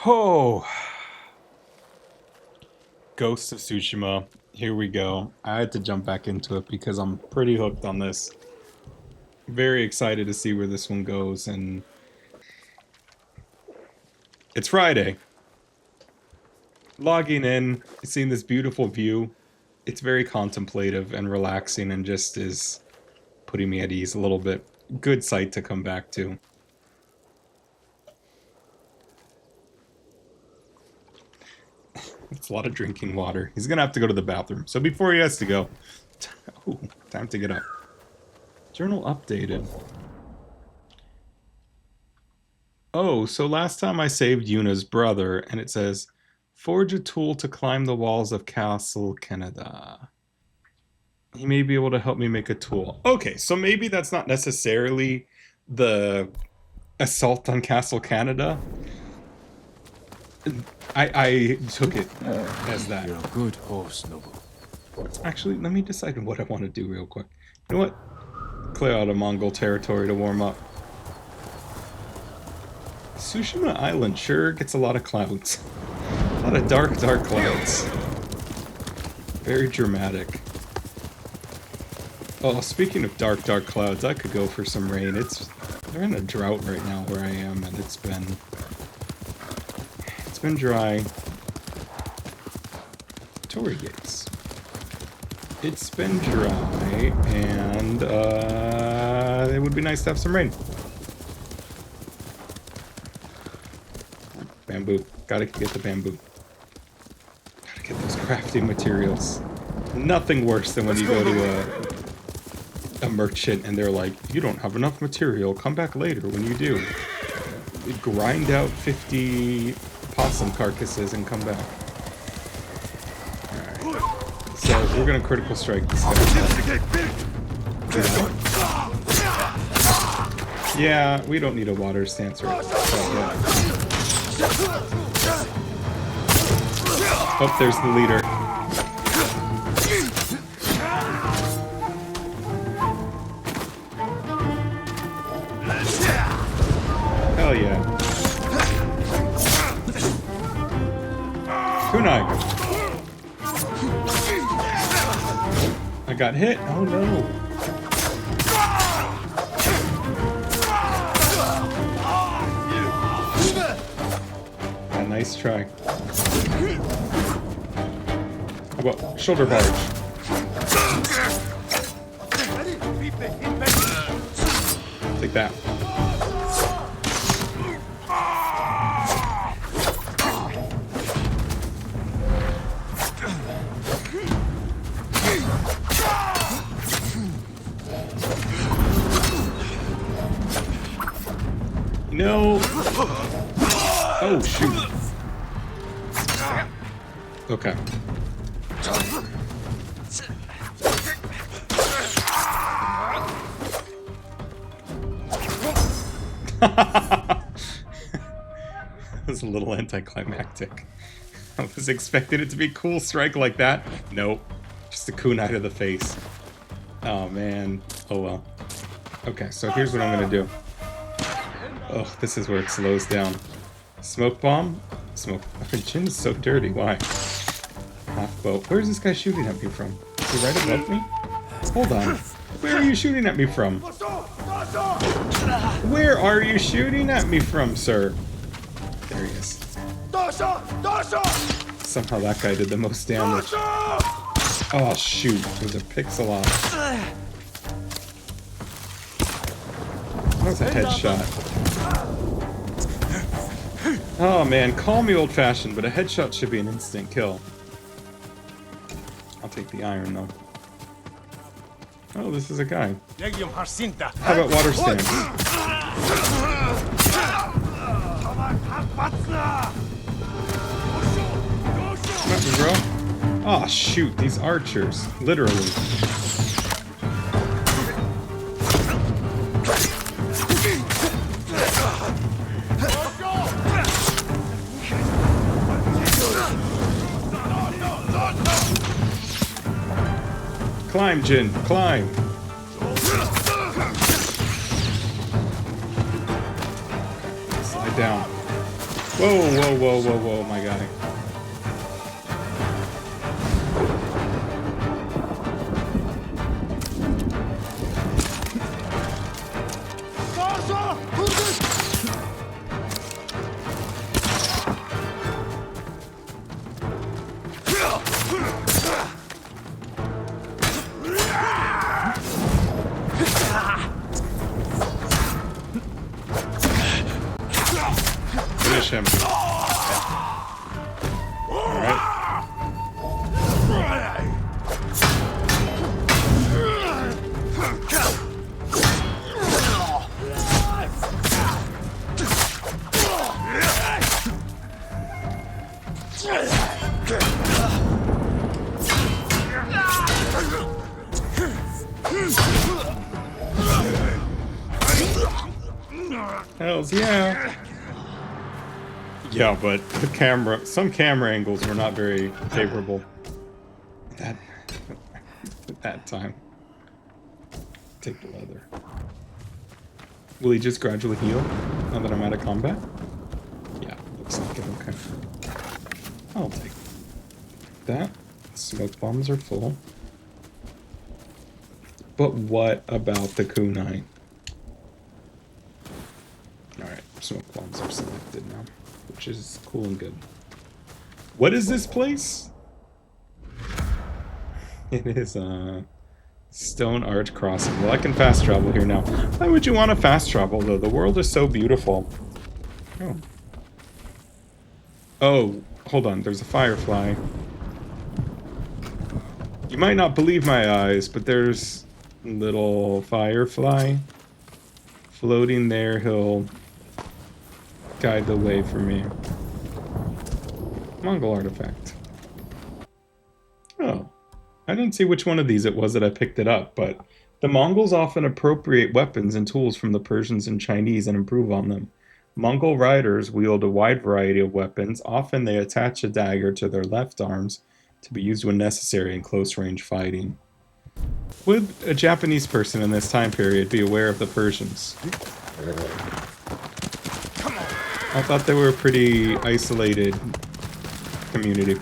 Oh, Ghost of Tsushima. Here we go. I had to jump back into it because I'm pretty hooked on this. Very excited to see where this one goes, and it's Friday. Logging in, seeing this beautiful view. It's very contemplative and relaxing and just is putting me at ease a little bit. Good sight to come back to. It's a lot of drinking water. He's gonna have to go to the bathroom. So before he has to go... Oh, time to get up. Journal updated. Oh, so last time I saved Yuna's brother, and it says, forge a tool to climb the walls of Castle Canada. He may be able to help me make a tool. Okay, so maybe that's not necessarily the assault on Castle Canada. I took it as that. You're a good horse, Noble. Actually, let me decide what I want to do real quick. You know what? Clear out of Mongol territory to warm up. Tsushima Island sure gets a lot of clouds. A lot of dark clouds. Very dramatic. Oh, speaking of dark clouds, I could go for some rain. They're in a drought right now where I am, and it's been dry. Torii gates. It's been dry, and it would be nice to have some rain. Bamboo. Gotta get the bamboo. Gotta get those crafting materials. Nothing worse than when you go to a merchant and they're like, you don't have enough material, come back later when you do. You grind out 50 possum carcasses and come back. Alright. So we're gonna critical strike this guy. Yeah, we don't need a water stance right now. Oh, there's the leader. Hell yeah. Kunai. I got hit. Oh no. Yeah, nice try. How about shoulder barge? Take that. No. Oh, shoot. Okay. That was a little anticlimactic. I was expecting it to be a cool strike like that. Nope. Just a kunai to the face. Oh, man. Oh, well. Okay, so here's what I'm gonna do. Oh, this is where it slows down. Smoke bomb? Smoke. My chin is so dirty. Why? Half boat. Where's this guy shooting at me from? Is he right above me? Hold on. Where are you shooting at me from? Where are you shooting at me from, sir? There he is. Somehow that guy did the most damage. Oh, shoot. It was a pixel off. That was a headshot. Oh man, call me old-fashioned, but a headshot should be an instant kill. I'll take the iron though. Oh, this is a guy. How about water stance? Come at me, bro. Oh shoot, these archers. Literally. Climb, Jin, climb. Slide down. Whoa, whoa, whoa, whoa, whoa, my guy. Finish him. Alright. Hells yeah. Yeah, but the camera, some camera angles were not very favorable at that time. Take the leather. Will he just gradually heal now that I'm out of combat? Yeah, looks like it. Okay. I'll take that. Smoke bombs are full. But what about the kunai? Alright, smoke bombs are selected now, which is cool and good. What is this place? It is Stone Arch Crossing. Well, I can fast travel here now. Why would you want to fast travel, though? The world is so beautiful. Oh. Oh, hold on. There's a firefly. You might not believe my eyes, but there's a little firefly floating there. He'll guide the way for me. Mongol artifact. Oh. I didn't see which one of these it was that I picked it up, but the Mongols often appropriate weapons and tools from the Persians and Chinese and improve on them. Mongol riders wield a wide variety of weapons. Often they attach a dagger to their left arms to be used when necessary in close-range fighting. Would a Japanese person in this time period be aware of the Persians? I thought they were a pretty isolated community.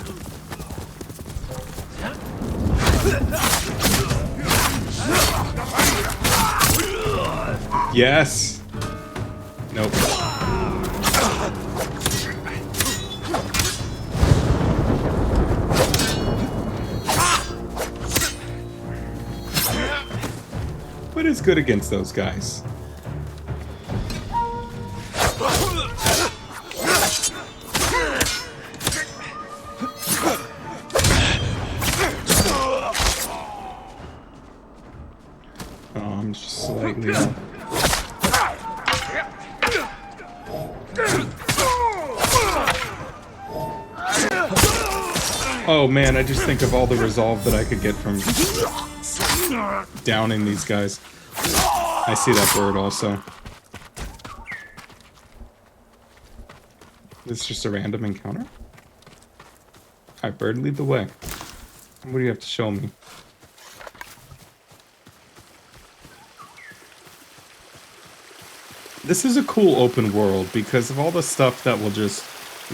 Yes! Nope. What is good against those guys? Oh, I'm just slightly off. Oh man, I just think of all the resolve that I could get from downing these guys. I see that bird also. This is just a random encounter? Alright, bird, lead the way. What do you have to show me? This is a cool open world because of all the stuff that will just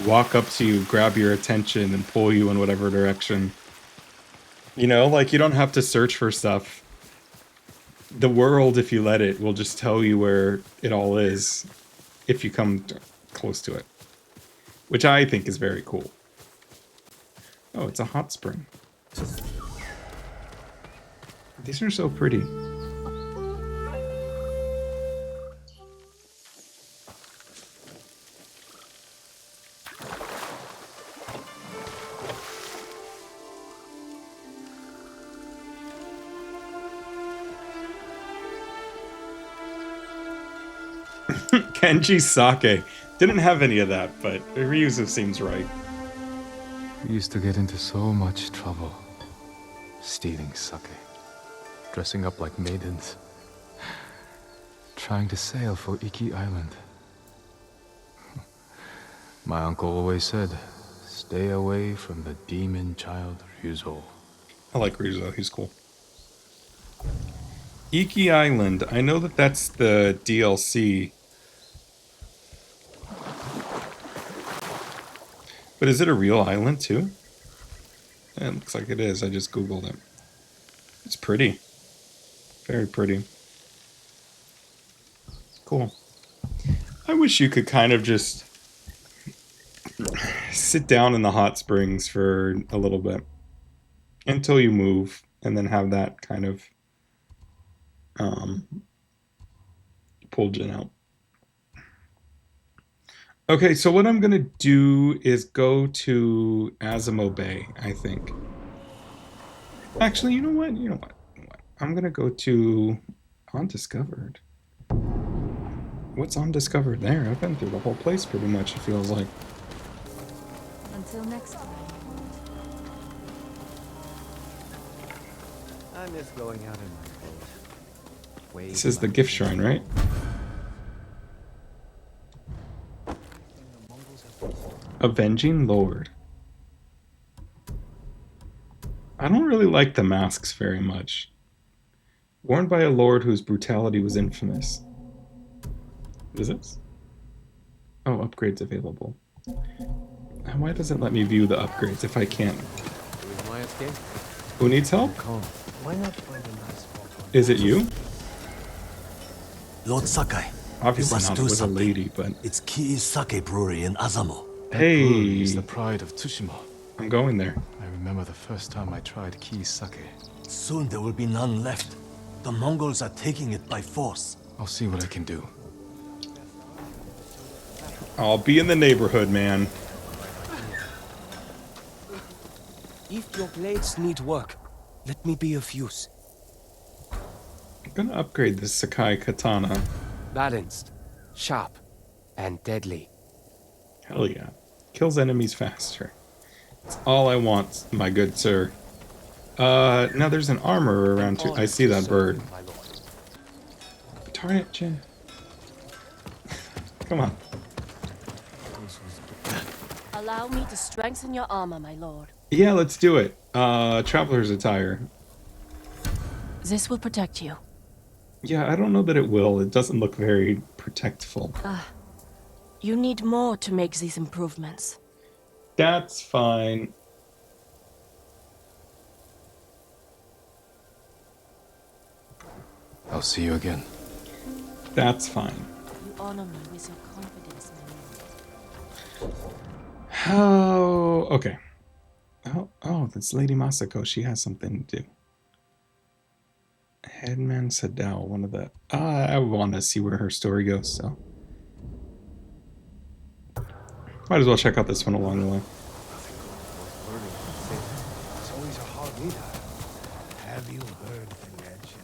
walk up to you, grab your attention, and pull you in whatever direction. You know, like, you don't have to search for stuff. The world, if you let it, will just tell you where it all is if you come close to it. Which I think is very cool. Oh, it's a hot spring. These are so pretty. Kenji sake. Didn't have any of that, but Ryuzu seems right. We used to get into so much trouble. Stealing sake. Dressing up like maidens. Trying to sail for Iki Island. My uncle always said, stay away from the demon child Ryuzo. I like Ryuzo, he's cool. Iki Island. I know that that's the DLC. But is it a real island too? Yeah, it looks like it is. I just Googled it. It's pretty. Very pretty. Cool. I wish you could kind of just sit down in the hot springs for a little bit until you move, and then have that kind of pull Jin out. Okay, so what I'm gonna do is go to Azamo Bay, I think. Actually, you know what? I'm gonna go to Undiscovered. What's undiscovered there? I've been through the whole place pretty much, it feels like. Until next time. I miss going out in my boat. This is the gift shrine, right? Avenging Lord. I don't really like the masks very much. Worn by a lord whose brutality was infamous. What is this? Oh, upgrades available. Why does it let me view the upgrades if I can't? Who needs help? Why not find a nice spot? Is it you? Lord Sakai. Obviously not, it was a something. lady, but... It's Kii Sake Brewery in Azamo. Hey! It's the pride of Tsushima. I'm going there. I remember the first time I tried key sake. Soon there will be none left. The Mongols are taking it by force. I'll see what I can do. I'll be in the neighborhood, man. If your blades need work, let me be of use. I'm gonna upgrade this Sakai katana. Balanced, sharp, and deadly. Hell yeah. Kills enemies faster. That's all I want, my good sir. Now there's an armor around too. I see that bird. Darn it, Jin. Come on. Allow me to strengthen your armor, my lord. Yeah, let's do it. Traveler's attire. This will protect you. Yeah, I don't know that it will. It doesn't look very protectful. You need more to make these improvements. That's fine. I'll see you again. That's fine. You honor me with your confidence, my lord. Oh, okay. Oh, that's Lady Masako. She has something to do. Headman Sadao, one of the... I want to see where her story goes, so... Might as well check out this one along the way. It's always a hard leader. Have you heard the legend?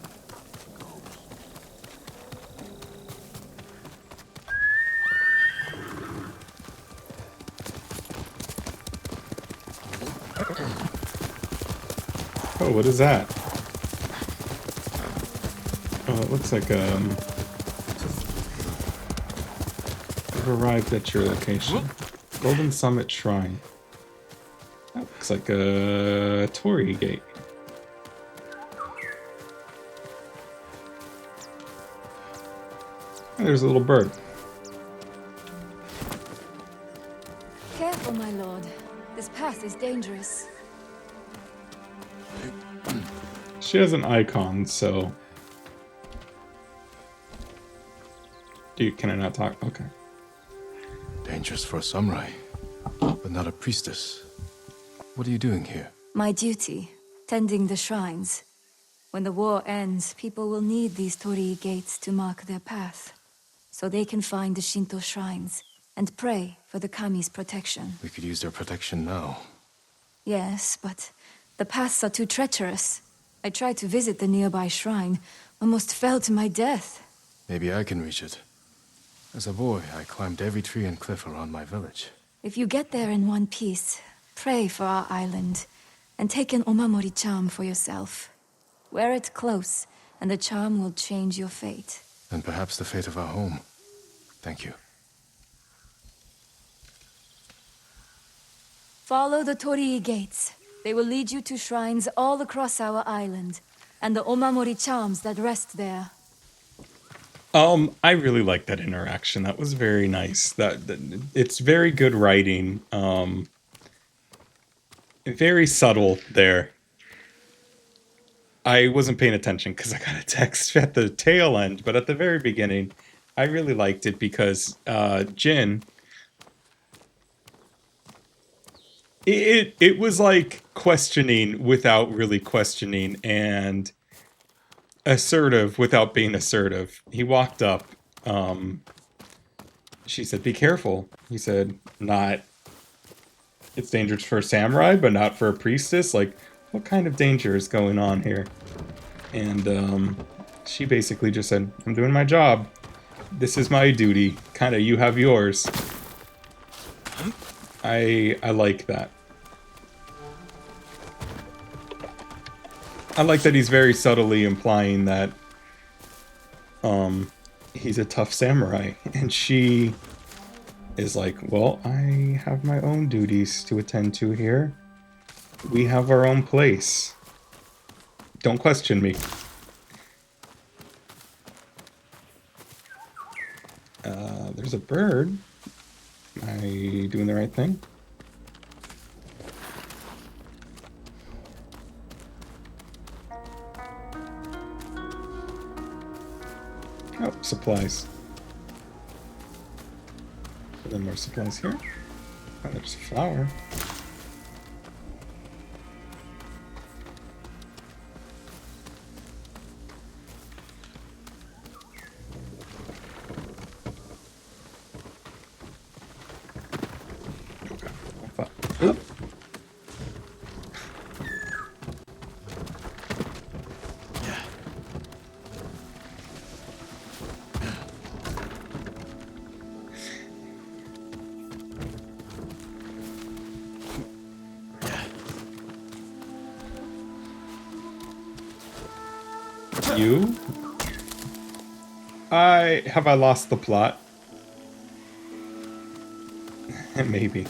Oh, what is that? Oh, it looks like I've arrived at your location. Golden Summit Shrine. That looks like a Torii gate. Oh, there's a little bird. Careful, my lord. This path is dangerous. She has an icon, so... Can I not talk? Okay. Dangerous for a samurai, but not a priestess. What are you doing here? My duty, tending the shrines. When the war ends, people will need these torii gates to mark their path, so they can find the Shinto shrines and pray for the kami's protection. We could use their protection now. Yes, but the paths are too treacherous. I tried to visit the nearby shrine, almost fell to my death. Maybe I can reach it. As a boy, I climbed every tree and cliff around my village. If you get there in one piece, pray for our island, and take an omamori charm for yourself. Wear it close, and the charm will change your fate. And perhaps the fate of our home. Thank you. Follow the torii gates. They will lead you to shrines all across our island, and the omamori charms that rest there. I really like that interaction. That was very nice. That it's very good writing. Very subtle there. I wasn't paying attention because I got a text at the tail end, but at the very beginning, I really liked it because Jin, it was like questioning without really questioning and assertive without being assertive. He walked up. She said, "Be careful." He said, "Not. It's dangerous for a samurai, but not for a priestess." Like, what kind of danger is going on here? And she basically just said, "I'm doing my job. This is my duty. Kind of, you have yours." I like that. I like that he's very subtly implying that he's a tough samurai, and she is like, "Well, I have my own duties to attend to here. We have our own place. Don't question me." There's a bird. Am I doing the right thing? Oh, supplies. And then more supplies here. Oh, there's a flower. Oop. You? Have I lost the plot? Maybe.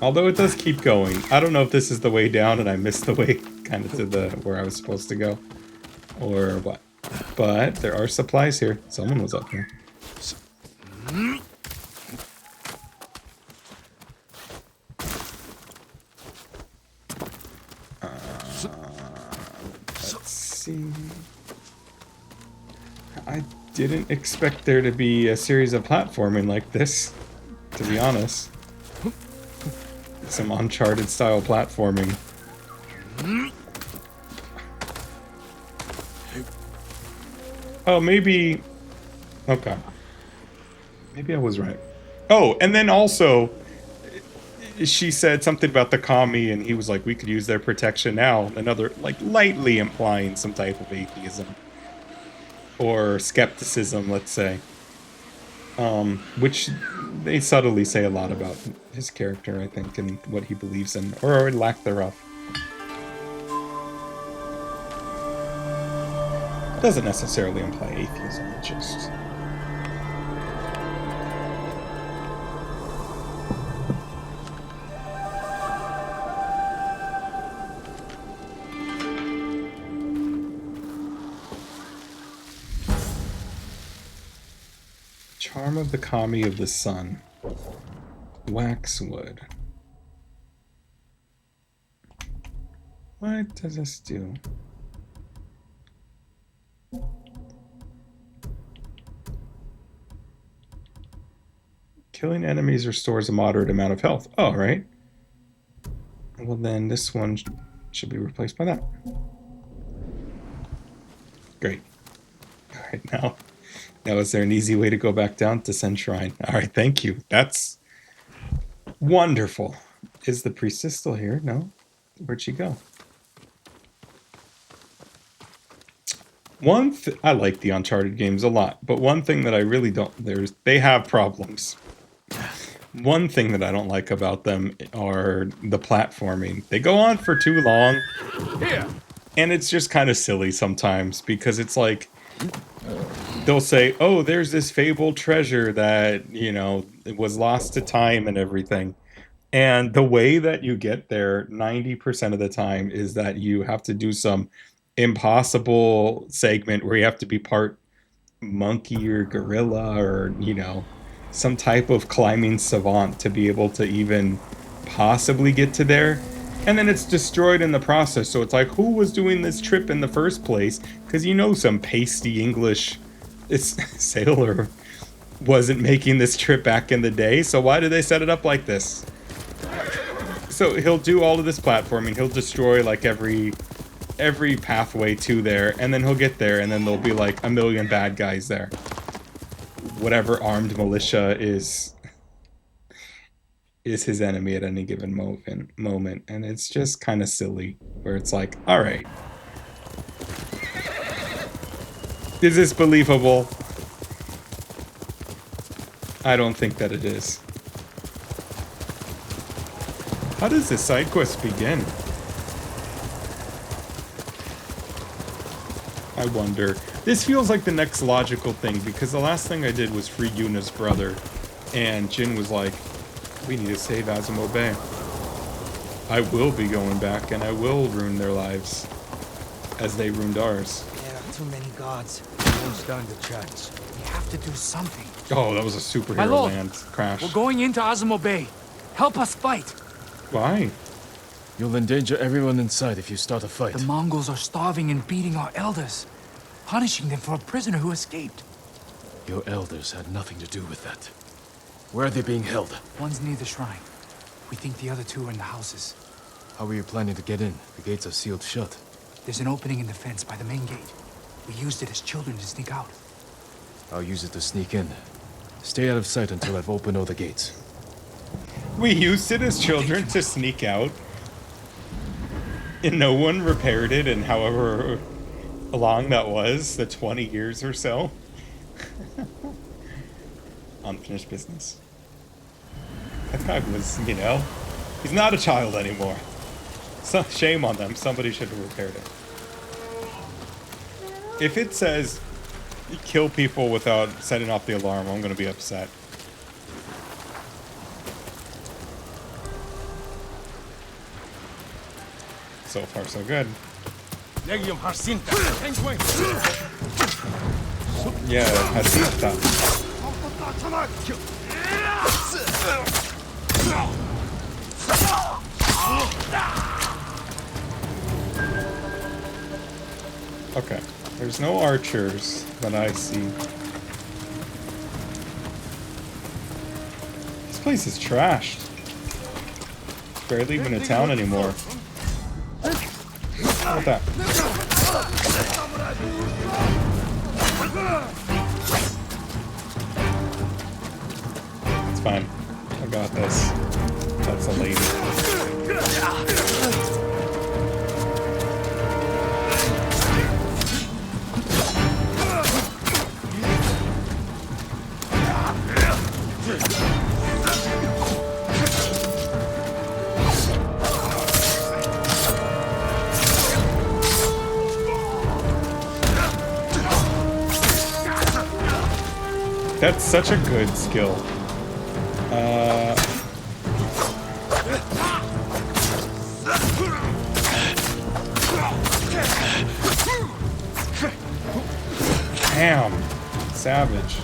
Although it does keep going. I don't know if this is the way down and I missed the way kind of to the where I was supposed to go. Or what. But there are supplies here. Someone was up here. Let's see. I didn't expect there to be a series of platforming like this, to be honest. Some Uncharted style platforming. Oh, maybe... Okay. Maybe I was right. Oh, and then also, she said something about the kami, and he was like, we could use their protection now. Another, like, lightly implying some type of atheism. Or skepticism, let's say. Which they subtly say a lot about his character, I think, and what he believes in, or lack thereof. Doesn't necessarily imply atheism, it just... Charm of the Kami of the Sun. Waxwood. What does this do? Killing enemies restores a moderate amount of health. Oh, right. Well, then this one should be replaced by that. Great. All right, now is there an easy way to go back down to Sen Shrine? All right, thank you. That's wonderful. Is the priestess still here? No? Where'd she go? I like the Uncharted games a lot, but one thing that I really don't... They have problems. One thing that I don't like about them are the platforming. They go on for too long. And it's just kind of silly sometimes, because it's like... They'll say, oh, there's this fabled treasure that, you know, it was lost to time and everything. And the way that you get there 90% of the time is that you have to do some impossible segment where you have to be part monkey or gorilla or, you know, some type of climbing savant to be able to even possibly get to there. And then it's destroyed in the process. So it's like, who was doing this trip in the first place? Because you know some pasty English sailor wasn't making this trip back in the day. So why did they set it up like this? So he'll do all of this platforming. He'll destroy like every pathway to there. And then he'll get there and then there'll be like a million bad guys there. Whatever armed militia is his enemy at any given moment, and it's just kind of silly, where it's like, all right, is this believable? I don't think that it is. How does this side quest begin? I wonder. This feels like the next logical thing, because the last thing I did was free Yuna's brother, and Jin was like, we need to save Azamo Bay. I will be going back, and I will ruin their lives, as they ruined ours. There are too many gods. Don't stand a chance. We have to do something. Oh, that was a My superhero lord, land crash. we're going into Azamo Bay. Help us fight. Why? You'll endanger everyone inside if you start a fight. The Mongols are starving and beating our elders, punishing them for a prisoner who escaped. Your elders had nothing to do with that. Where are they being held? One's near the shrine. We think the other two are in the houses. How are you planning to get in? The gates are sealed shut. There's an opening in the fence by the main gate. We used it as children to sneak out. I'll use it to sneak in. Stay out of sight until I've opened all the gates. We used it as children to sneak out, and no one repaired it, and however long that was, the 20 years or so. Unfinished business. That guy was, you know, he's not a child anymore. So shame on them. Somebody should have repaired it. If it says kill people without setting off the alarm, I'm going to be upset. So far, so good. Yeah, Jacinta. Okay, there's no archers that I see. This place is trashed. Barely even a town anymore. How about that? It's fine. I got this. That's a lady. That's such a good skill. Damn. Savage.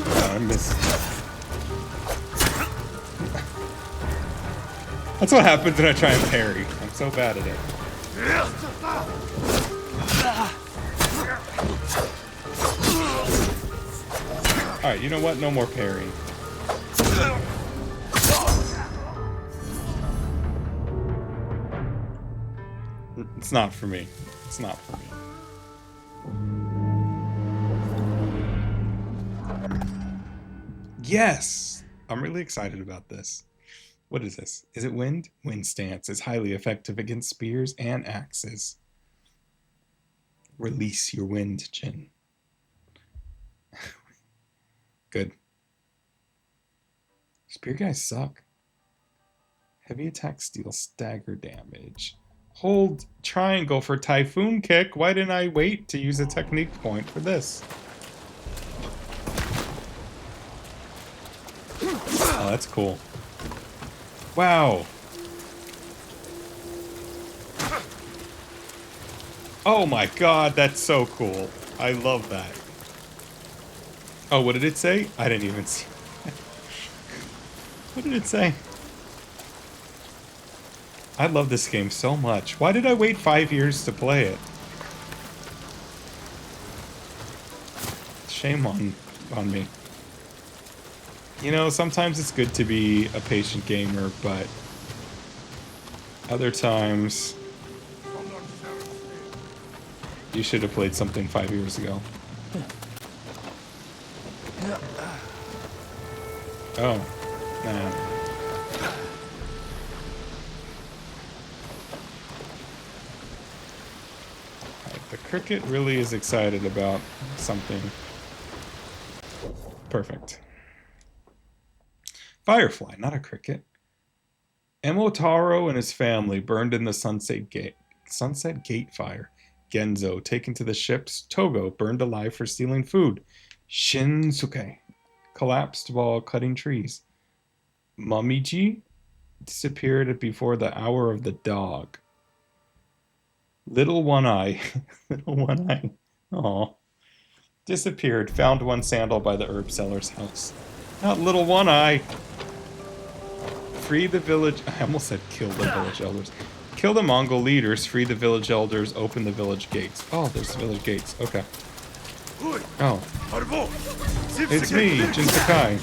Oh, I missed. That's what happens when I try and parry. I'm so bad at it. Alright, you know what? No more parrying. It's not for me. It's not for me. Yes! I'm really excited about this. What is this? Is it wind? Wind stance is highly effective against spears and axes. Release your wind, Jin. Good. Spear guys suck. Heavy attack, steal, stagger damage. Hold triangle for typhoon kick. Why didn't I wait to use a technique point for this? Oh, that's cool. Wow. Oh my god, that's so cool. I love that. Oh, what did it say? I didn't even see. What did it say? I love this game so much. Why did I wait 5 years to play it? Shame on me. You know, sometimes it's good to be a patient gamer, but other times you should have played something 5 years ago. Oh, man. Right, the cricket really is excited about something. Perfect. Firefly, not a cricket. Emotaro and his family burned in the Sunset Gate fire. Genzo taken to the ships. Togo burned alive for stealing food. Shinsuke collapsed while cutting trees. Momiji disappeared before the hour of the dog. Little One Eye, Little One Eye, aw, disappeared. Found one sandal by the herb seller's house. Not Little One Eye. Free the village. I almost said kill the village elders. Kill the Mongol leaders. Free the village elders. Open the village gates. Oh, there's the village gates. Okay. Oh. It's me, Jin Sakai.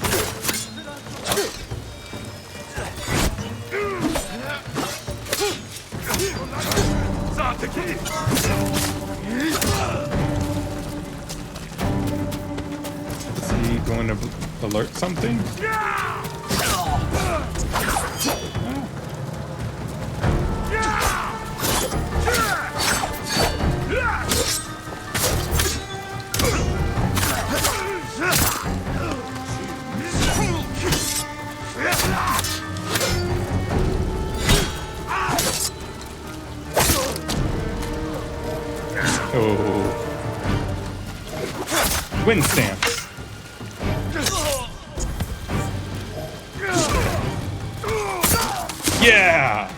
Is he going to alert something? Oh. Wind stance. Yeah!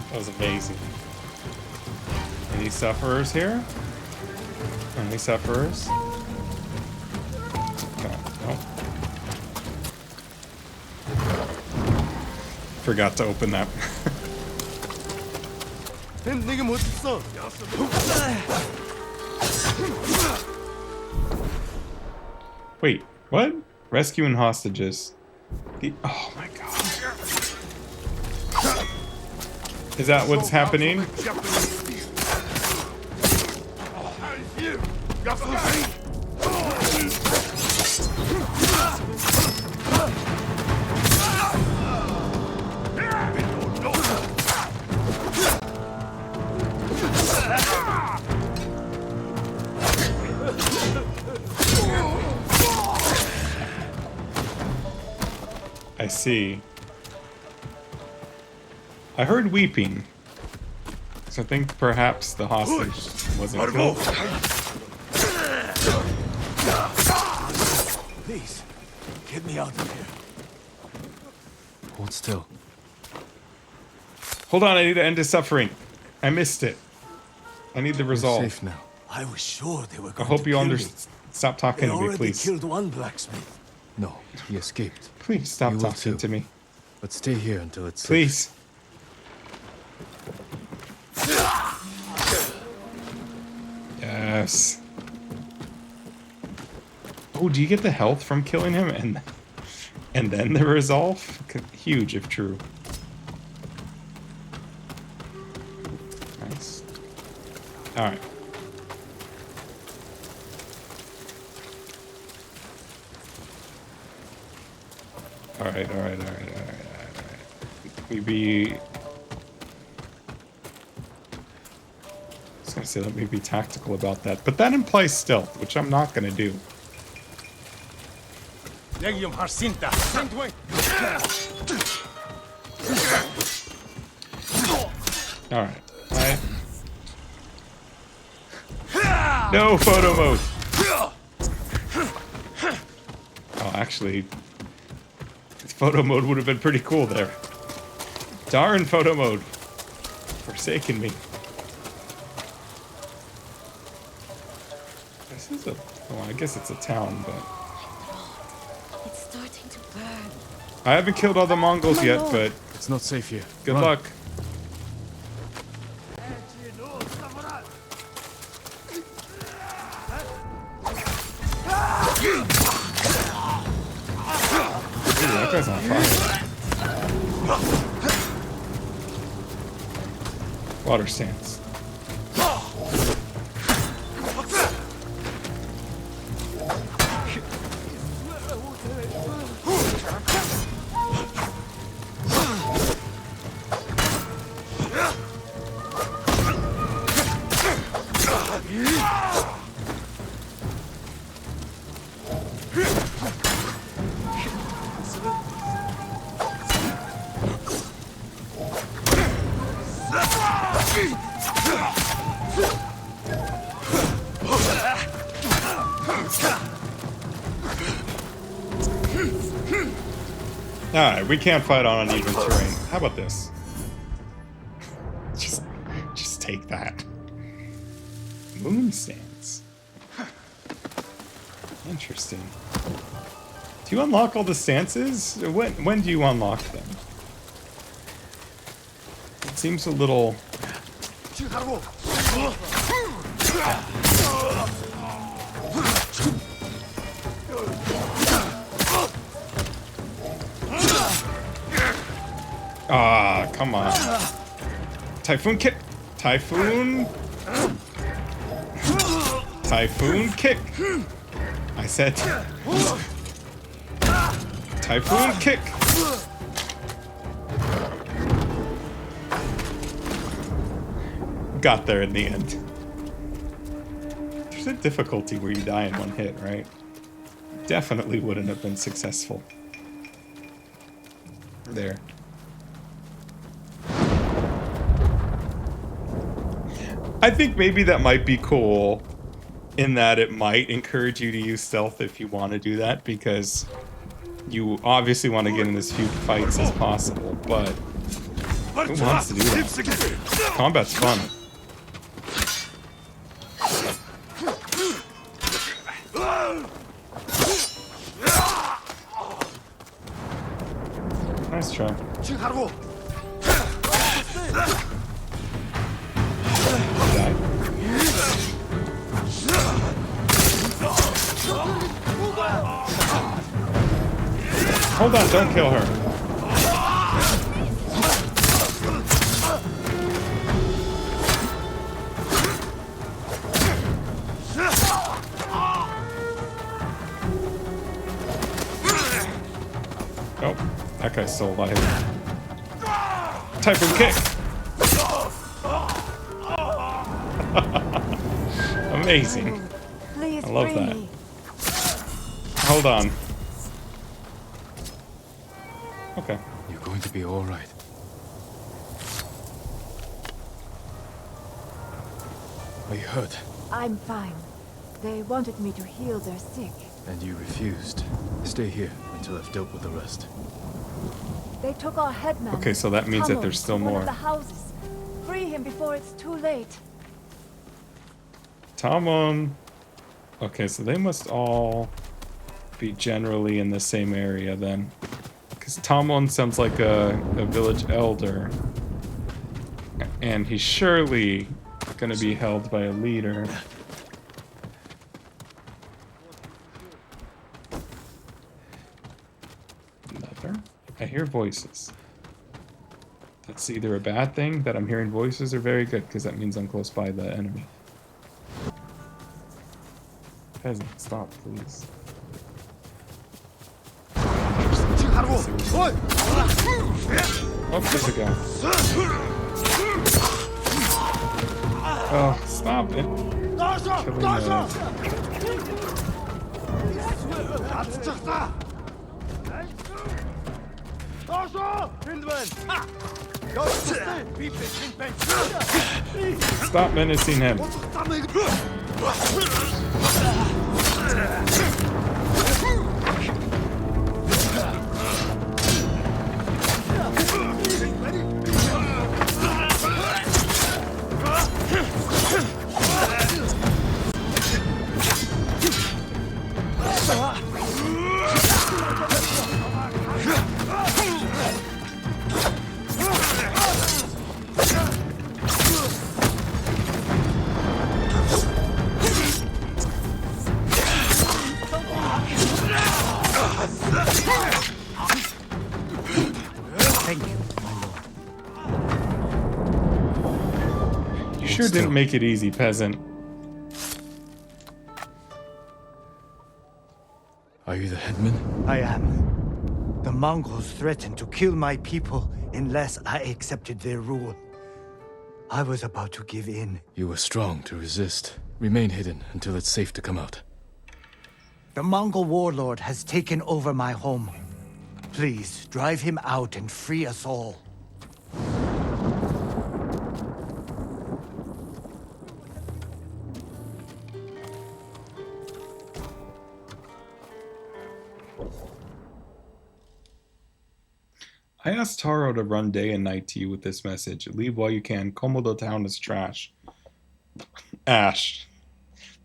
That was amazing. Any sufferers here? Any sufferers? Okay, no. Forgot to open that. Wait, what? Rescuing hostages. Oh my god. Is that what's happening? I see. I heard weeping. So I think perhaps the hostage wasn't killed. Please, get me out of here. Hold still. Hold on, I need to end his suffering. I missed it. I need the resolve. Safe now. I was sure they were I going hope to you kill me. understand. Stop talking They to me, already please. killed one blacksmith. No, he escaped. Please stop You will talking too. to me. But stay here until it's safe. Please. Yes. Oh, do you get the health from killing him and then the resolve? Huge if true. Nice. All right. All right. Maybe. I was gonna say let me be tactical about that, but that implies stealth, which I'm not gonna do. All right. No photo mode. Oh, actually, photo mode would have been pretty cool there. Darn photo mode. Forsaken me. It's a, well, I guess it's a town, but It's starting to burn. I haven't killed all the Mongols yet, but It's not safe here. good Run. luck. Ooh, that guy's on fire. Water stance. Alright, we can't fight on uneven terrain. How about this? Just take that. Moon stance. Interesting. Do you unlock all the stances? When do you unlock them? It seems a little... Ah, come on. Typhoon kick! Typhoon! Typhoon kick! I said... Typhoon kick! Got there in the end. There's a difficulty where you die in one hit, right? Definitely wouldn't have been successful. There. I think maybe that might be cool in that it might encourage you to use stealth if you want to do that, because you obviously want to get in as few fights as possible, but who wants to do that? Combat's fun. Nice try. Die. Hold on, don't kill her. Oh, that guy's still alive. Typhoon kick! Amazing. Please I love free that. me. Hold on. Okay. You're going to be all right. Are you hurt? I'm fine. They wanted me to heal their sick. And you refused. Stay here until I've dealt with the rest. They took our headman. Okay, so that means that there's still to one more. of the houses. Free him before it's too late. Tamon. Okay, so they must all be generally in the same area then. Because Tamon sounds like a village elder. And he's surely going to be held by a leader. Another? I hear voices. That's either a bad thing, that I'm hearing voices, or very good, because that means I'm close by the enemy. Peasant, stop, please. Oh, there's a guy. Oh, stop it. Stop menacing him. sure still. didn't make it easy, peasant. Are you the headman? I am. The Mongols threatened to kill my people unless I accepted their rule. I was about to give in. You were strong to resist. Remain hidden until it's safe to come out. The Mongol warlord has taken over my home. Please, drive him out and free us all. I asked Taro to run day and night to you with this message. Leave while you can. Komodo town is trash. Ash.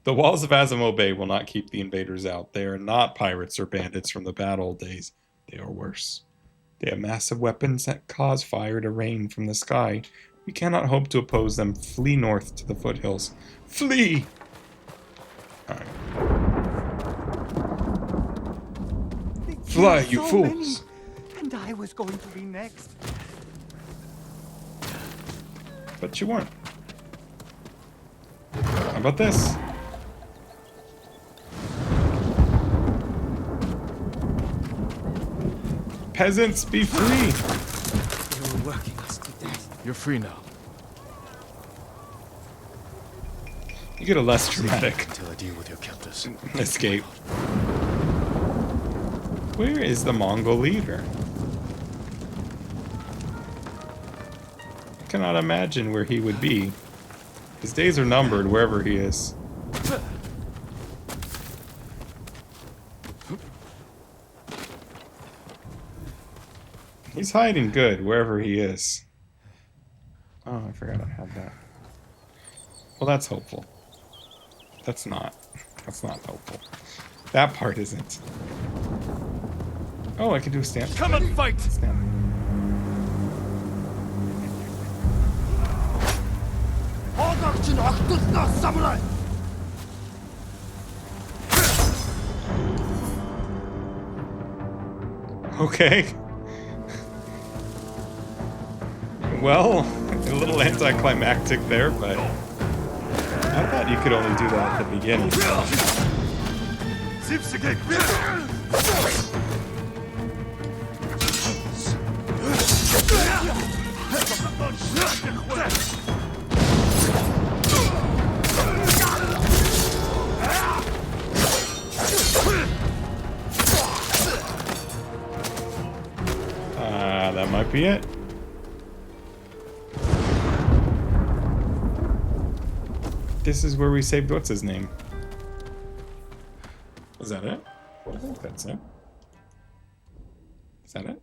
The walls of Azamo Bay will not keep the invaders out. They are not pirates or bandits from the bad old days. They are worse. They have massive weapons that cause fire to rain from the sky. We cannot hope to oppose them. Flee north to the foothills. Flee! Alright. Fly, you fools! And I was going to be next. But you weren't. How about this? Peasants, be free! They were working us to death. You're free now. You get a less dramatic Until I deal with your captors. escape. Where is the Mongol leader? I cannot imagine where he would be. His days are numbered wherever he is. He's hiding good wherever he is. Oh, I forgot I had that. Well, that's hopeful. That's not. That's not hopeful. That part isn't. Oh, I can do a stand. Come and fight! Stand. Okay. Well, a little anticlimactic there, but I thought you could only do that at the beginning. That might be it. This is where we saved what's his name. Is that it? I think that's it. Is that it?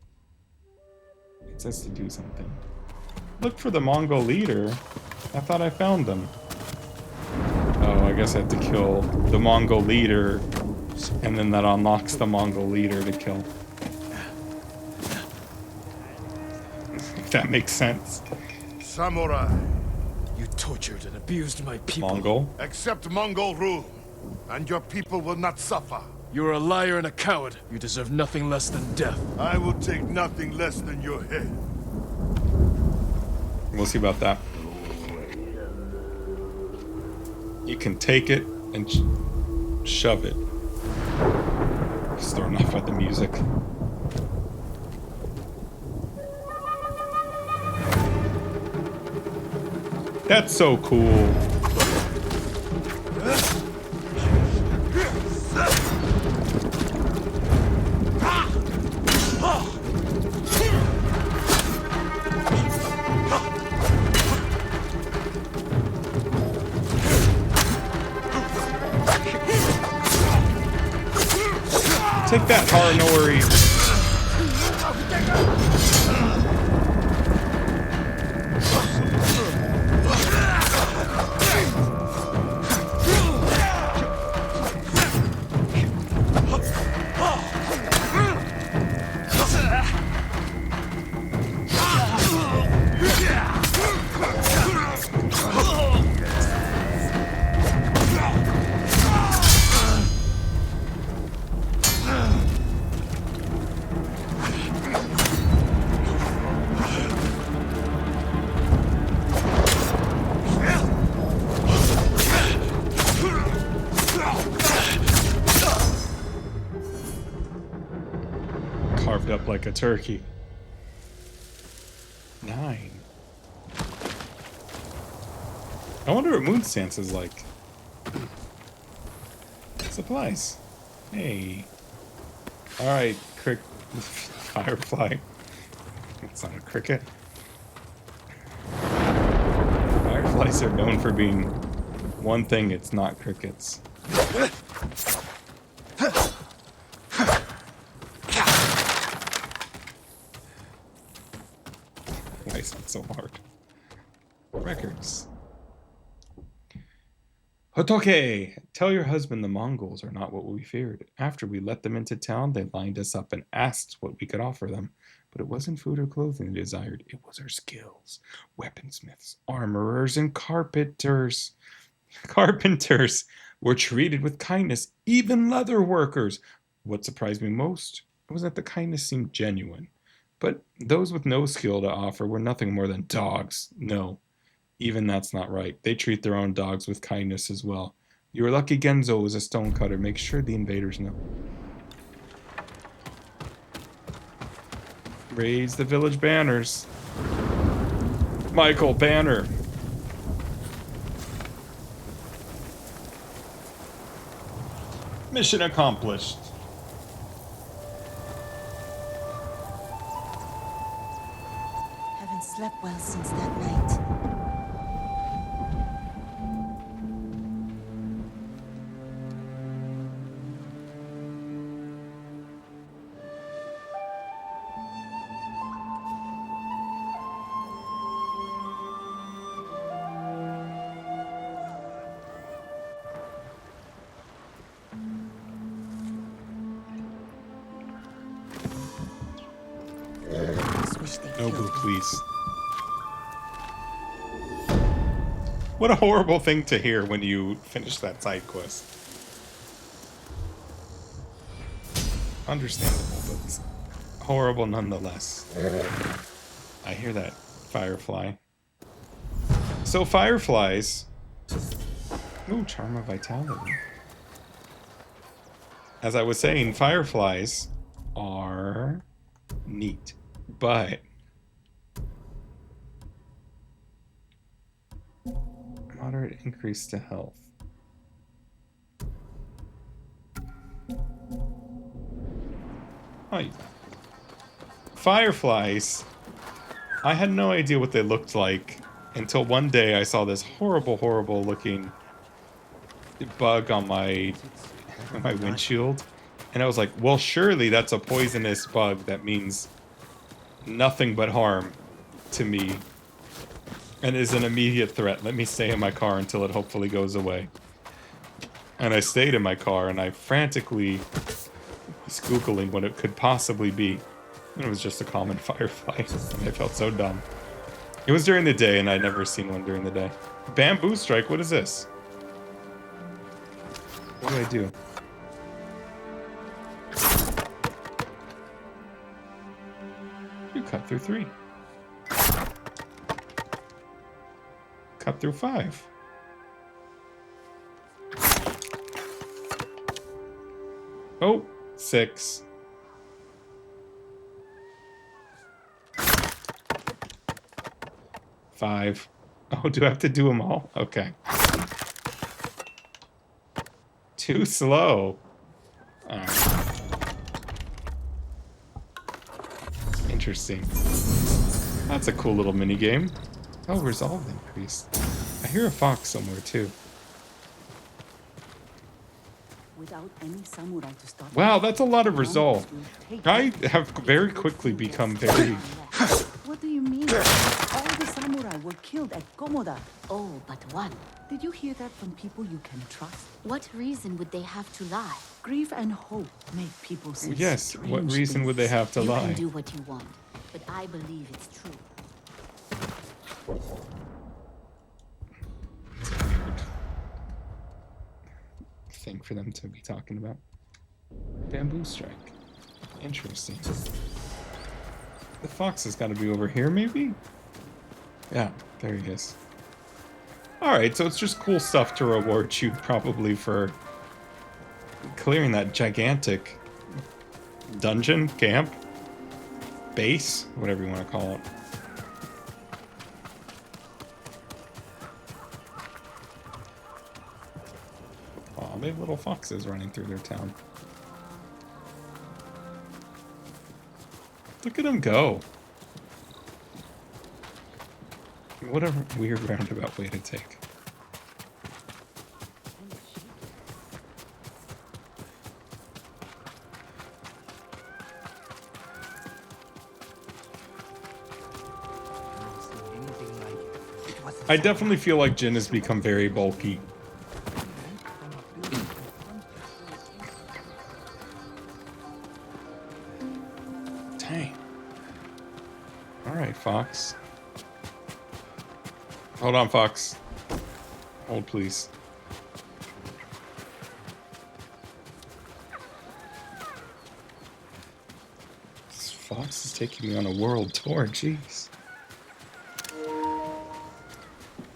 It says to do something. Look for the Mongol leader. I thought I found them. Oh, I guess I have to kill the Mongol leader, and then that unlocks the Mongol leader to kill. If that makes sense. Samurai, You tortured and abused my people. Mongol. accept Mongol rule, and your people will not suffer. You're a liar and a coward. You deserve nothing less than death. I will take nothing less than your head. We'll see about that. You can take it and shove it. Just thrown off by the music. That's so cool. Take that, Haranori. up like a turkey. 9. I wonder what moon stance is like. Supplies. Hey. Alright, Firefly. That's not a cricket. Fireflies are known for being one thing, it's not crickets. Why is that so hard? Records. Hotoke! Tell your husband the Mongols are not what we feared. After we let them into town, they lined us up and asked what we could offer them. But it wasn't food or clothing they desired. It was our skills. Weaponsmiths, armorers, and carpenters. Carpenters were treated with kindness. Even leather workers. What surprised me most was that the kindness seemed genuine. But those with no skill to offer were nothing more than dogs. No. Even that's not right. They treat their own dogs with kindness as well. You're lucky Genzo was a stonecutter. Make sure the invaders know. Raise the village banners. Michael, banner. Mission accomplished. Haven't slept well since that night. Nobu, please. What a horrible thing to hear when you finish that side quest. Understandable, but horrible nonetheless. I hear that, Firefly. So fireflies... Ooh, Charm of Vitality. As I was saying, fireflies are neat. But moderate increase to health. Oh, fireflies. I had no idea what they looked like until one day I saw this horrible, horrible looking bug on my windshield, and I was like, well, surely that's a poisonous bug that means nothing but harm to me and is an immediate threat. Let me stay in my car until it hopefully goes away. And I stayed in my car and I frantically was Googling what it could possibly be. And it was just a common firefly. And I felt so dumb. It was during the day and I'd never seen one during the day. Bamboo strike, what is this? What do I do? Cut through 3. Cut through 5. Oh, 6. 5. Oh, do I have to do them all? Okay. Too slow. Interesting. That's a cool little mini game. Oh, resolve increased. I hear a fox somewhere too. Without any samurai to stop Wow, that's a lot of resolve. I have very quickly become very... What do you mean? All the samurai were killed at Komoda. Oh, but one. Did you hear that from people you can trust? What reason would they have to lie? Grief and hope make people say Yes, what reason would they have to lie? You can do what you want, but I believe it's true. It's a weird thing for them to be talking about. Bamboo strike. Interesting. The fox has got to be over here, maybe? Yeah, there he is. Alright, so it's just cool stuff to reward you, probably, for clearing that gigantic dungeon camp. base, whatever you want to call it. Oh, they have little foxes running through their town. Look at them go. What a weird roundabout way to take. I definitely feel like Jin has become very bulky. Dang. Alright, Fox. Hold on, Fox. Hold, please. This Fox is taking me on a world tour, jeez.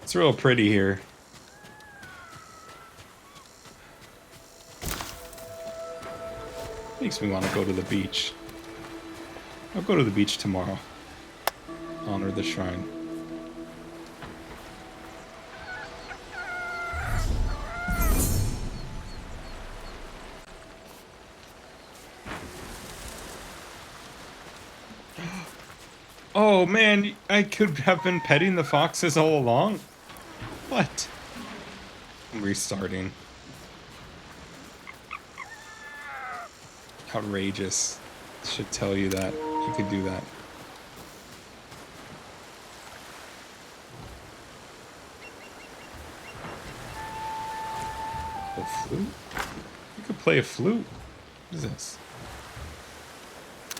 It's real pretty here. Makes me want to go to the beach. I'll go to the beach tomorrow. Honor the shrine. Oh man, I could have been petting the foxes all along. What? I'm restarting. Outrageous. Should tell you that. You could do that. A flute? You could play a flute. What is this?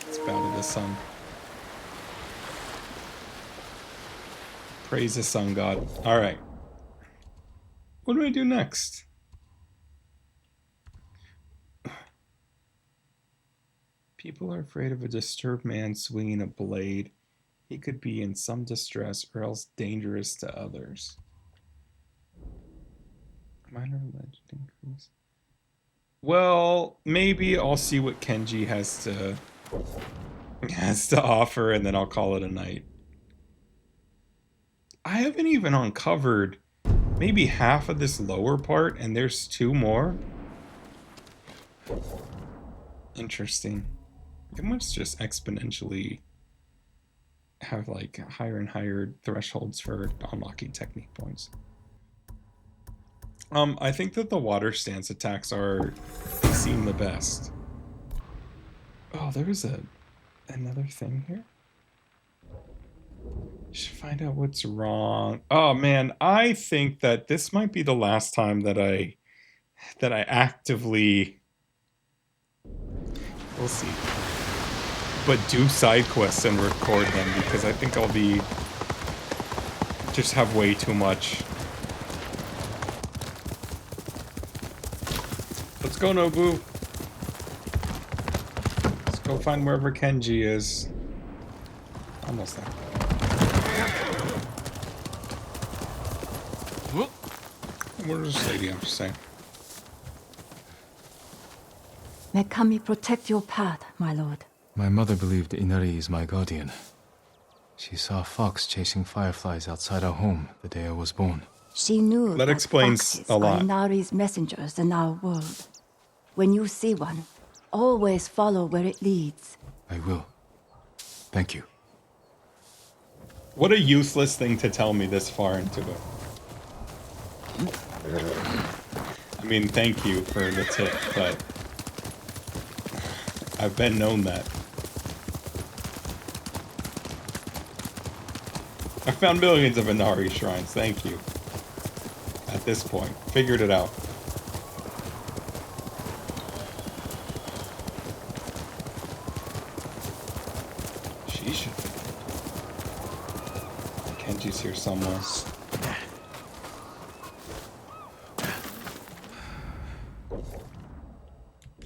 Let's bow to the sun. Praise the sun god. Alright. What do I do next? People are afraid of a disturbed man swinging a blade. He could be in some distress or else dangerous to others. Minor legend increase. Well, maybe I'll see what Kenji has to offer, and then I'll call it a night. I haven't even uncovered maybe half of this lower part, and there's 2 more. Interesting. It must just exponentially have like higher and higher thresholds for unlocking technique points. I think that the water stance attacks seem the best. Oh, there's another thing here. Should find out what's wrong. Oh man, I think that this might be the last time that I actively, we'll see, but do side quests and record them, because I think I'll just have way too much. Let's go, Nobu. Let's go find wherever Kenji is. Almost there. Where's this lady? I'm just saying. May Kami protect your path, my lord. My mother believed Inari is my guardian. She saw a fox chasing fireflies outside our home the day I was born. She knew that explains foxes a lot. are Inari's messengers in our world. When you see one, always follow where it leads. I will. Thank you. What a useless thing to tell me this far into it. I mean, thank you for the tip, but I've been known that. I found millions of Inari shrines, thank you. At this point, figured it out. She should be. Kenji's here somewhere.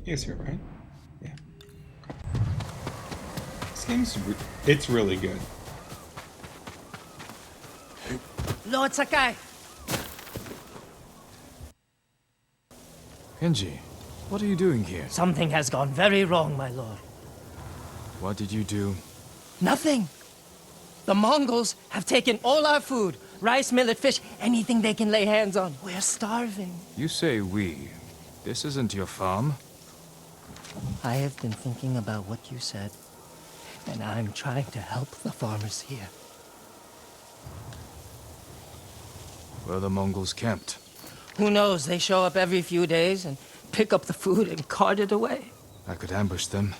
He is here, right? Yeah. This game's it's really good. Lord Sakai! Kenji, what are you doing here? Something has gone very wrong, my lord. What did you do? Nothing. The Mongols have taken all our food. Rice, millet, fish, anything they can lay hands on. We're starving. You say we. This isn't your farm. I have been thinking about what you said, and I'm trying to help the farmers here. Where the Mongols camped. Who knows? They show up every few days and pick up the food and cart it away. I could ambush them.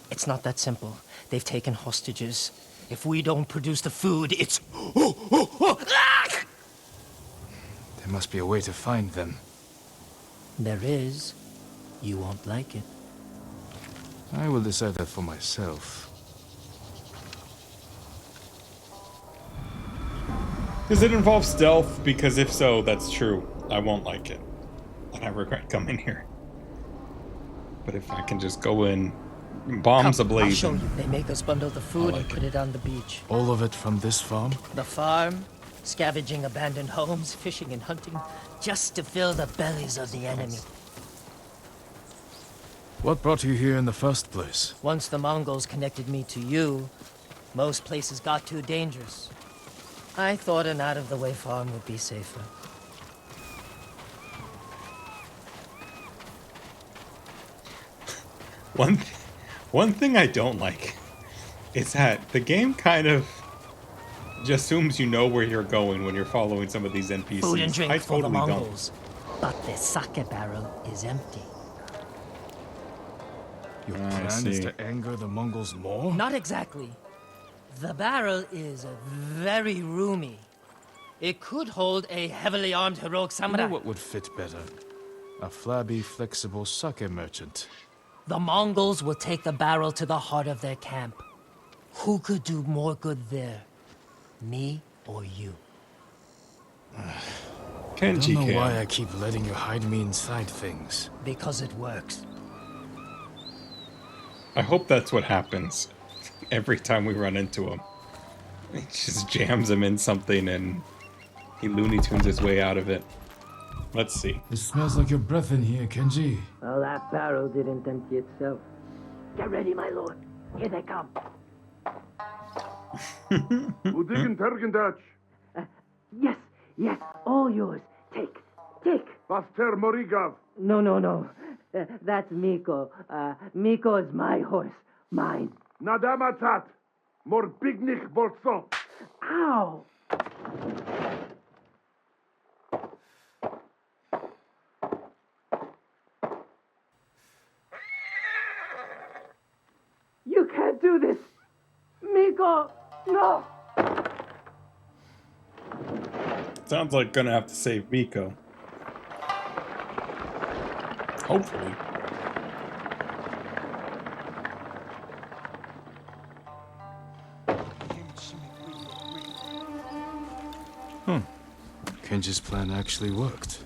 It's not that simple. They've taken hostages. If we don't produce the food, it's... There must be a way to find them. There is. You won't like it. I will decide that for myself. Does it involve stealth? Because if so, that's true. I won't like it. And I regret coming here. But if I can just go in, bombs ablaze. I'll show you. They make us bundle the food and put it on the beach. All of it from this farm? The farm, scavenging abandoned homes, fishing and hunting, just to fill the bellies of the enemy. What brought you here in the first place? Once the Mongols connected me to you, most places got too dangerous. I thought an out-of-the-way farm would be safer. One thing I don't like is that the game kind of just assumes you know where you're going when you're following some of these NPCs. Food and drink I for the totally Mongols, but the sake barrel is empty. Your plan is to anger the Mongols more? Not exactly. The barrel is very roomy. It could hold a heavily armed heroic samurai. You know what would fit better? A flabby, flexible sake merchant. The Mongols will take the barrel to the heart of their camp. Who could do more good there? Me or you? Kenji I don't know can. why I keep letting you hide me inside things. Because it works. I hope that's what happens every time we run into him. He just jams him in something and he Looney Tunes his way out of it. Let's see. It smells like your breath in here, Kenji. Well, that barrel didn't empty itself. Get ready, my lord. Here they come. Udigen Tergendach. Yes, all yours. Take. Baster Morigav. No. That's Miko. Miko is my horse. Mine. Nadamatat. Morbignik Bolso. Ow! You can't do this! Miko! No! Sounds like gonna have to save Miko. Hopefully. Kenji's plan actually worked.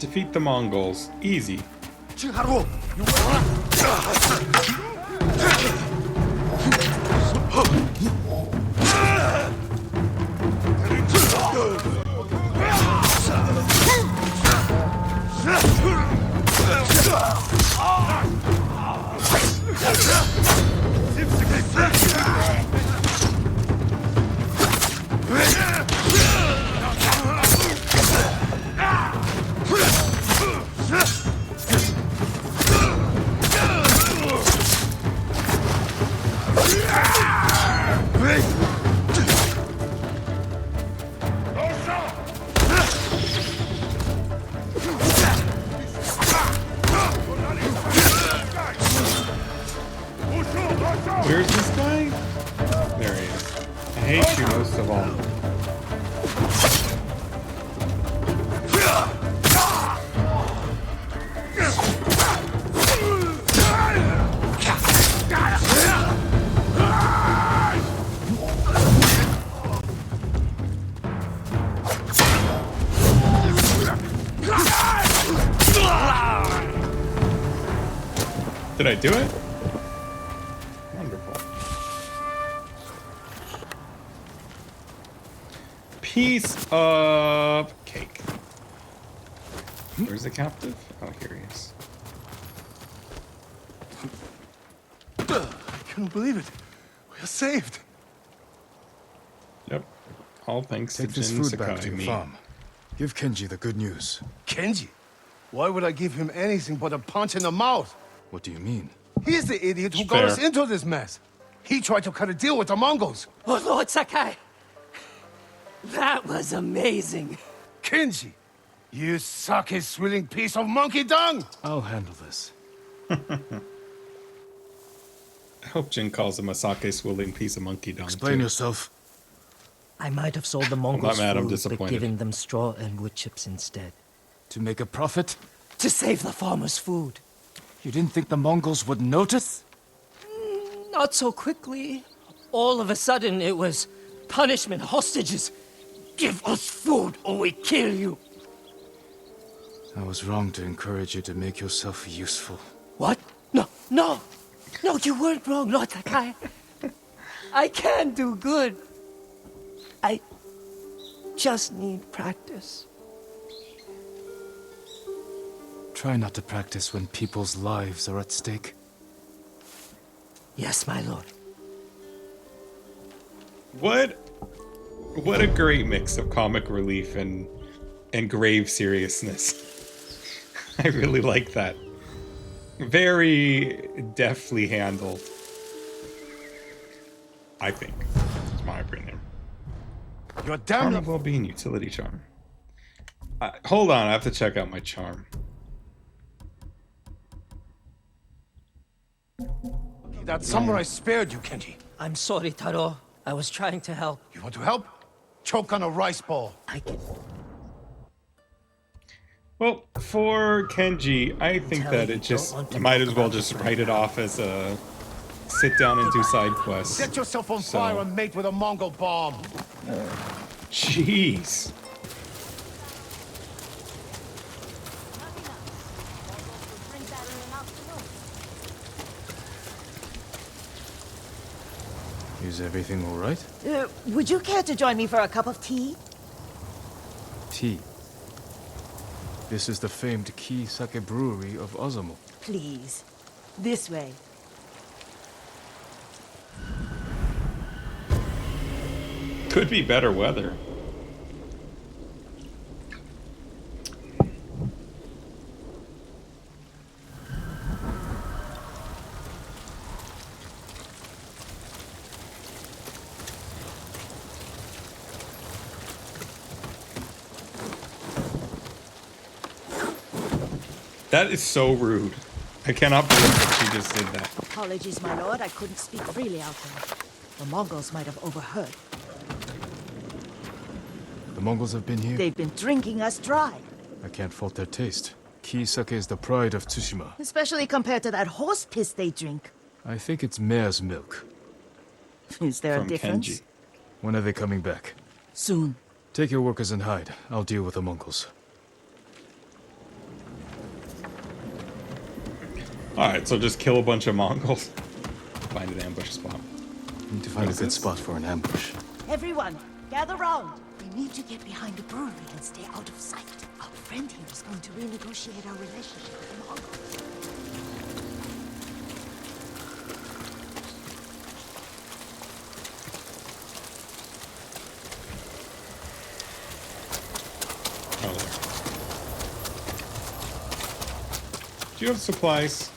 Defeat the Mongols. Easy. Where's this guy? There he is. I hate you most of all. Did I do it? Wonderful. Piece of cake. Where's the captive? Oh, here he is. Can you believe it? We are saved. Yep. All thanks Take to this Jin food back to Sakai. your Me. farm. Give Kenji the good news. Kenji? Why would I give him anything but a punch in the mouth? What do you mean? He's the idiot who Fair. got us into this mess. He tried to cut a deal with the Mongols. Oh, Lord Sakai! That was amazing! Kenji, you sake-swilling piece of monkey dung! I'll handle this. I hope Jin calls him a sake-swilling piece of monkey dung. Explain too. yourself. I might have sold the Mongols mad, I'm food, but disappointed. given them straw and wood chips instead. To make a profit? To save the farmers' food. You didn't think the Mongols would notice? Not so quickly. All of a sudden, it was punishment, hostages. Give us food or we kill you. I was wrong to encourage you to make yourself useful. What? No, no. No, you weren't wrong, Lord Sakai. I can do good. I just need practice. Try not to practice when people's lives are at stake. Yes, my lord. What a great mix of comic relief and grave seriousness. I really like that. Very deftly handled. I think. It's my opinion. You're Charm damn of well-being, utility charm. Hold on, I have to check out my charm. That samurai spared you, Kenji. I'm sorry, Taro. I was trying to help. You want to help? Choke on a rice ball. I can... Well, for Kenji, I think that it just I might as well just write it off as a sit down and do side quests. Set yourself on So- fire and mate with a Mongol bomb. Jeez. Is everything all right? Would you care to join me for a cup of tea? Tea. This is the famed Key Sake Brewery of Azamo. Please. This way. Could be better weather. That is so rude. I cannot believe that she just did that. Apologies, my lord. I couldn't speak freely out there. The Mongols might have overheard. The Mongols have been here? They've been drinking us dry. I can't fault their taste. Key Sake is the pride of Tsushima. Especially compared to that horse piss they drink. I think it's mare's milk. Is there From a difference? Kenji. When are they coming back? Soon. Take your workers and hide. I'll deal with the Mongols. Alright, so just kill a bunch of Mongols. Find an ambush spot. Need to find a is good this? spot for an ambush. Everyone, gather round. We need to get behind the brewery and stay out of sight. Our friend here is going to renegotiate our relationship with the Mongols. Oh, there. Do you have supplies?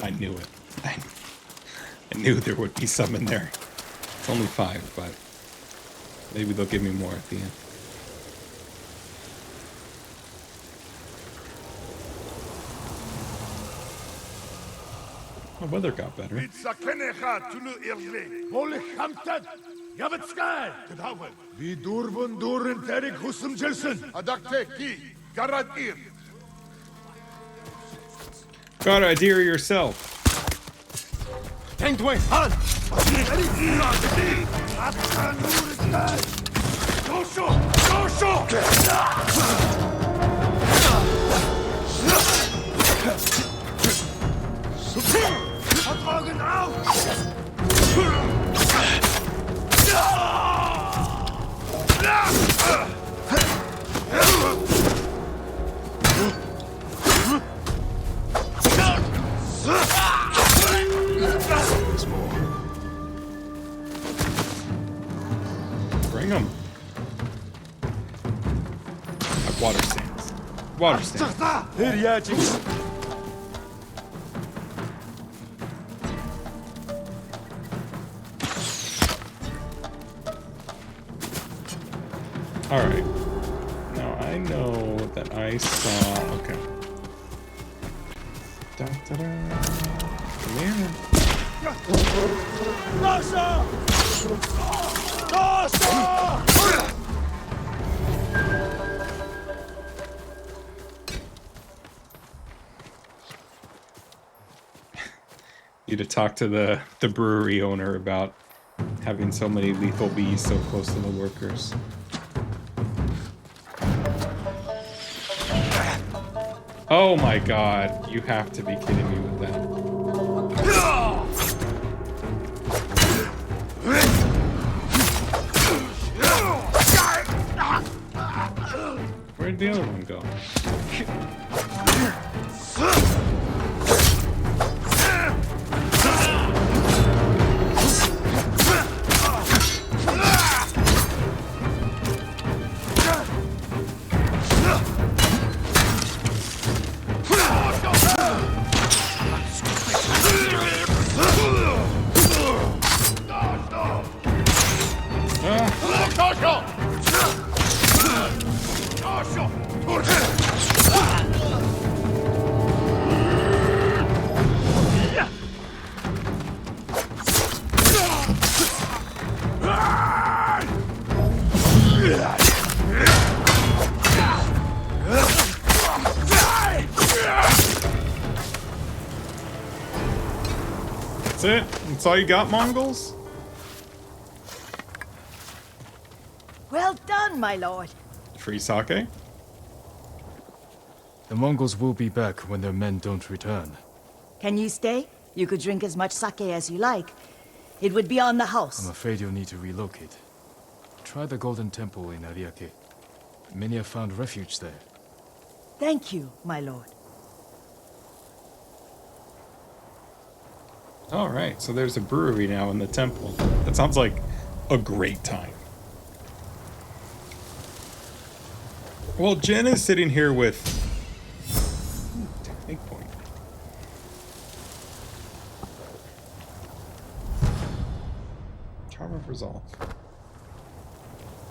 I knew it. I knew there would be some in there. It's only 5, but maybe they'll give me more at the end. The weather got better. Gotta adhere yourself. Bring them. Water stands. Water stands. Alright. Now I know that I saw. Okay. Da, da, da. Come here. You to talk to the brewery owner about having so many lethal bees so close to the workers. Oh my god, you have to be kidding me with that. Where'd the other one go? That's it? That's all you got, Mongols? Well done, my lord. Free sake? The Mongols will be back when their men don't return. Can you stay? You could drink as much sake as you like. It would be on the house. I'm afraid you'll need to relocate. Try the Golden Temple in Ariake. Many have found refuge there. Thank you, my lord. Alright, so there's a brewery now in the temple. That sounds like a great time. Well, Jen is sitting here with... technique point. Charm of Resolve.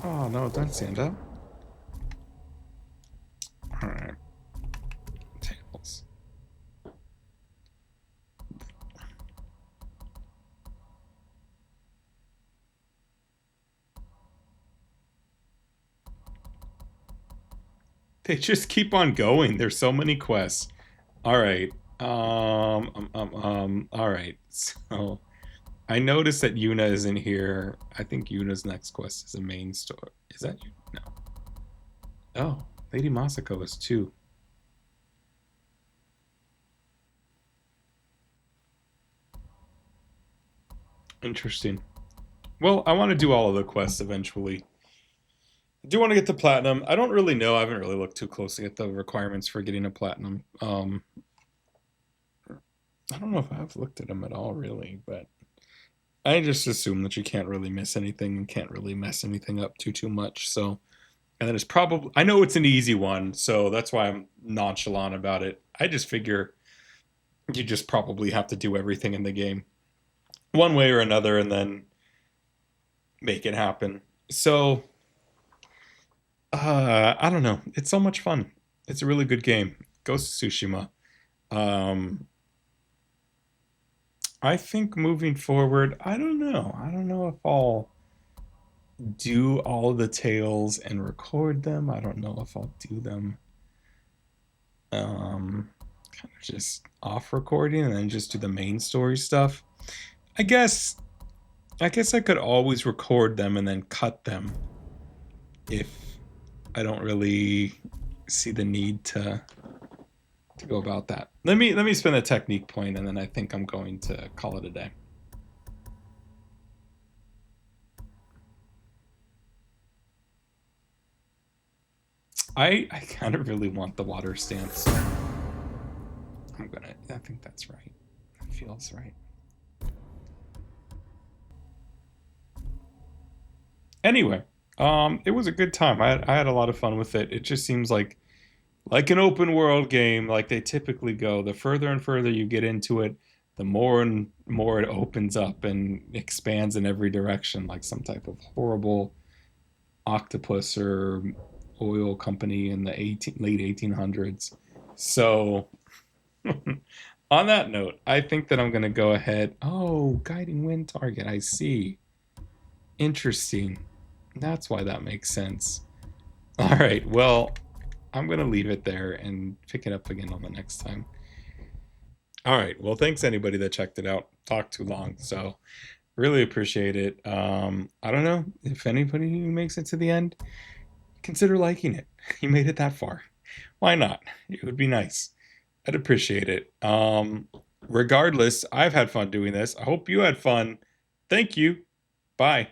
Oh, no, don't stand up. Alright. Tables. They just keep on going. There's so many quests. Alright. Alright. So, I noticed that Yuna is in here. I think Yuna's next quest is a main story. Is that you? No. Oh, Lady Masako is too. Interesting. Well, I want to do all of the quests eventually. I do want to get to platinum. I don't really know. I haven't really looked too closely at the requirements for getting a platinum. I don't know if I've looked at them at all, really, but I just assume that you can't really miss anything and can't really mess anything up too much. So, and then it's probably, I know it's an easy one, so that's why I'm nonchalant about it. I just figure you just probably have to do everything in the game one way or another and then make it happen. So, I don't know. It's so much fun. It's a really good game. Ghost of Tsushima. I think moving forward, I don't know. I don't know if I'll do all the tales and record them. I don't know if I'll do them kind of just off recording and then just do the main story stuff. I guess I could always record them and then cut them if I don't really see the need to go about that. Let me spin a technique point and then I think I'm going to call it a day. I kind of really want the water stance. I think that's right. That feels right. Anyway, It was a good time. I had a lot of fun with it. It just seems like an open world game, like they typically go. The further and further you get into it, the more and more it opens up and expands in every direction, like some type of horrible octopus or oil company in the late 1800s. So, on that note, I think that I'm going to go ahead. Oh, guiding wind target. I see. Interesting. That's why that makes sense. All right. Well, I'm going to leave it there and pick it up again on the next time. All right. Well, thanks anybody that checked it out. Talked too long, so really appreciate it. I don't know if anybody who makes it to the end, consider liking it. You made it that far. Why not? It would be nice. I'd appreciate it. Regardless, I've had fun doing this. I hope you had fun. Thank you. Bye.